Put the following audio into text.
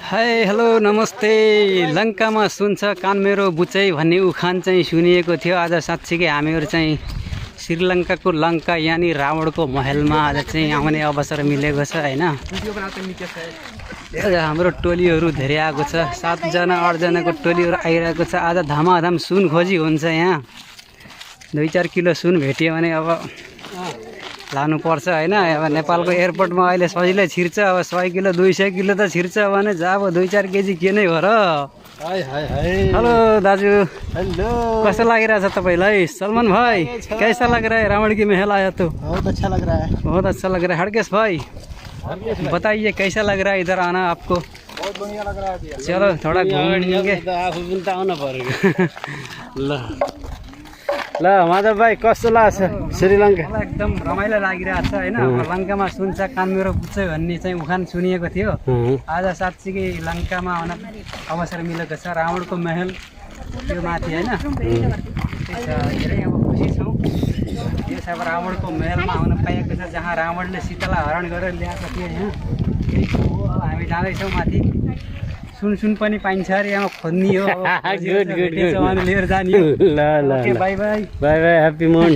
Hi hello नमस्ते। लङ्कामा सुन्छ कान मेरो बुचै भन्ने उखान चाहिँ सुनिएको थियो। आज साँच्चीकै हामीहरू चाहिँ श्रीलङ्काको लङ्का यानि रावणको महलमा आज चाहिँ आउने अवसर मिलेको छ हैन। आज हाम्रो टोलीहरू धेरै आएको छ, 7 जना 8 जनाको टोलीहरू आइरहेको छ। आज धमाधम सुन खोजी हुन्छ यहाँ। 2-4 किलो सुन भेट्यो भने अब लानुपर्छ हैन। अब नेपालको एयरपोर्टमा अहिले सजिलै छिर्छ। अब 100 किलो 200 किलो त छिर्छ भने अब 2-4 केजी के नै हो र। हेलो दाजु, हेलो, कैसा लग तपाईँलाई? सलमान भाई कैसा लग रहा है? रावण की महल आया तो बहुत अच्छा लग रहा है। बहुत अच्छा लग रहा है। हड़केश भाई बताइए कैसा लग रहा है इधर आना आपको? बहुत बढ़िया लग रहा है। चलो थोड़ा घूमेंगे। ल माधव भाइ कस्तो लाग्छ श्रीलङ्का? मलाई एकदम रमाइलो लागिरहेको छ हैन। लङ्कामा सुन्छ कान मेरो बुझ्छ भन्ने चाहिँ उखान सुनिएको थियो। आज साँच्चीकै लङ्कामा आउन अवसर मिलेको छ। रावणको महल त्यो माथि हैन। धेरै अब खुसी छौँ। यो चाहिँ अब रावणको महलमा आउन पाएको छ, जहाँ रावणले सीतालाई हरण गरेर ल्याएको थियो यहाँ। त्यही हो। अब हामी जाँदैछौँ माथि। सुन पनि पाइन्छ अरे यहाँ खोज्ने हो। गुड लिएर जाने हो। ल ल by by by by, happy morning.